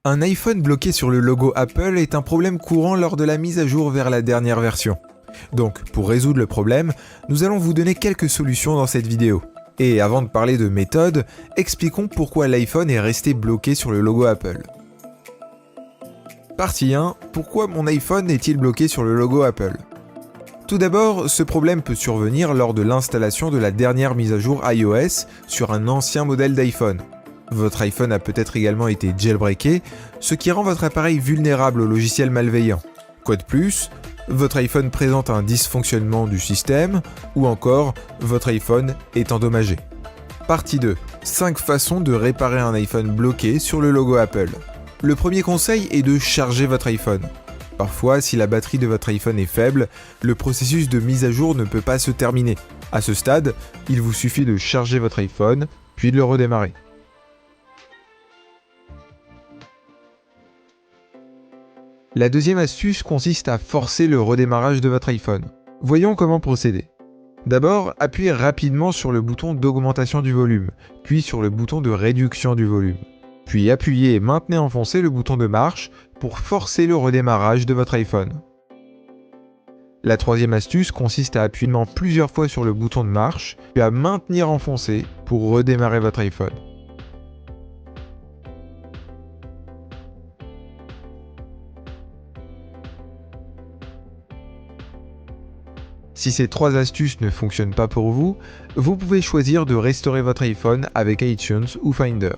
Un iPhone bloqué sur le logo Apple est un problème courant lors de la mise à jour vers la dernière version. Donc, pour résoudre le problème, nous allons vous donner quelques solutions dans cette vidéo. Et avant de parler de méthode, expliquons pourquoi l'iPhone est resté bloqué sur le logo Apple. Partie 1. Pourquoi mon iPhone est-il bloqué sur le logo Apple ? Tout d'abord, ce problème peut survenir lors de l'installation de la dernière mise à jour iOS sur un ancien modèle d'iPhone. Votre iPhone a peut-être également été jailbreaké, ce qui rend votre appareil vulnérable aux logiciels malveillants. Quoi de plus ? Votre iPhone présente un dysfonctionnement du système, ou encore, votre iPhone est endommagé. Partie 2. 5 façons de réparer un iPhone bloqué sur le logo Apple. Le premier conseil est de charger votre iPhone. Parfois, si la batterie de votre iPhone est faible, le processus de mise à jour ne peut pas se terminer. À ce stade, il vous suffit de charger votre iPhone, puis de le redémarrer. La deuxième astuce consiste à forcer le redémarrage de votre iPhone. Voyons comment procéder. D'abord, appuyez rapidement sur le bouton d'augmentation du volume, puis sur le bouton de réduction du volume. Puis appuyez et maintenez enfoncé le bouton de marche pour forcer le redémarrage de votre iPhone. La troisième astuce consiste à appuyer plusieurs fois sur le bouton de marche, puis à maintenir enfoncé pour redémarrer votre iPhone. Si ces 3 astuces ne fonctionnent pas pour vous, vous pouvez choisir de restaurer votre iPhone avec iTunes ou Finder.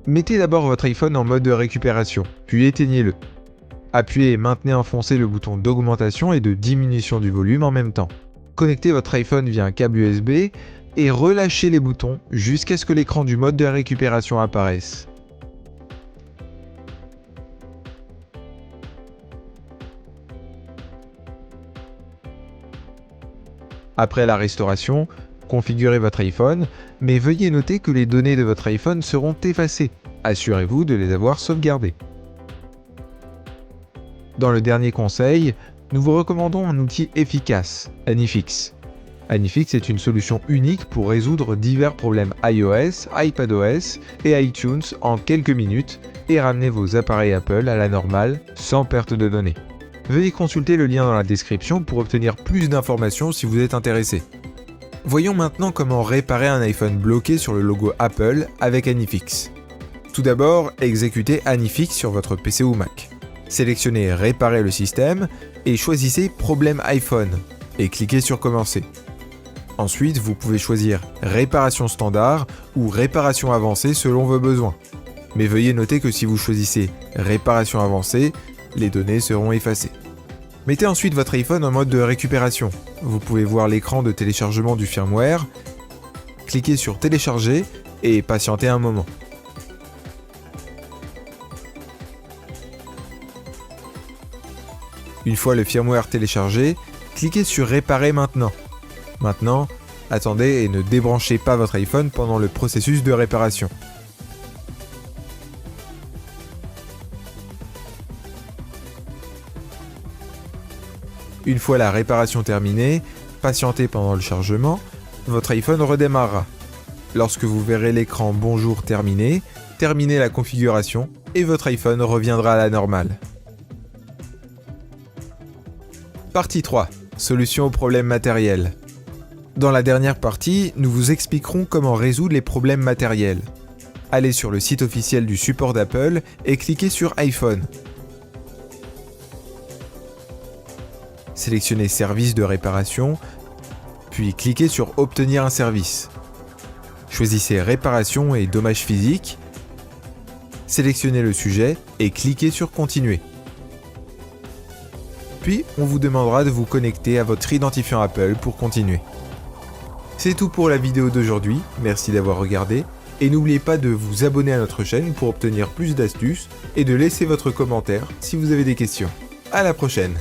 Mettez d'abord votre iPhone en mode de récupération, puis éteignez-le. Appuyez et maintenez enfoncé le bouton d'augmentation et de diminution du volume en même temps. Connectez votre iPhone via un câble USB et relâchez les boutons jusqu'à ce que l'écran du mode de récupération apparaisse. Après la restauration, configurez votre iPhone, mais veuillez noter que les données de votre iPhone seront effacées. Assurez-vous de les avoir sauvegardées. Dans le dernier conseil, nous vous recommandons un outil efficace, AnyFix. AnyFix est une solution unique pour résoudre divers problèmes iOS, iPadOS et iTunes en quelques minutes et ramener vos appareils Apple à la normale sans perte de données. Veuillez consulter le lien dans la description pour obtenir plus d'informations si vous êtes intéressé. Voyons maintenant comment réparer un iPhone bloqué sur le logo Apple avec AnyFix. Tout d'abord, exécutez AnyFix sur votre PC ou Mac. Sélectionnez Réparer le système et choisissez Problème iPhone et cliquez sur Commencer. Ensuite, vous pouvez choisir Réparation standard ou Réparation avancée selon vos besoins. Mais veuillez noter que si vous choisissez Réparation avancée, les données seront effacées. Mettez ensuite votre iPhone en mode de récupération. Vous pouvez voir l'écran de téléchargement du firmware, cliquez sur Télécharger et patientez un moment. Une fois le firmware téléchargé, cliquez sur Réparer maintenant. Maintenant, attendez et ne débranchez pas votre iPhone pendant le processus de réparation. Une fois la réparation terminée, patientez pendant le chargement, votre iPhone redémarrera. Lorsque vous verrez l'écran Bonjour terminé, terminez la configuration et votre iPhone reviendra à la normale. Partie 3. Solution aux problèmes matériels. Dans la dernière partie, nous vous expliquerons comment résoudre les problèmes matériels. Allez sur le site officiel du support d'Apple et cliquez sur iPhone. Sélectionnez Service de réparation, puis cliquez sur Obtenir un service. Choisissez Réparation et dommages physiques. Sélectionnez le sujet et cliquez sur Continuer. Puis, on vous demandera de vous connecter à votre identifiant Apple pour continuer. C'est tout pour la vidéo d'aujourd'hui, merci d'avoir regardé, et n'oubliez pas de vous abonner à notre chaîne pour obtenir plus d'astuces et de laisser votre commentaire si vous avez des questions. À la prochaine!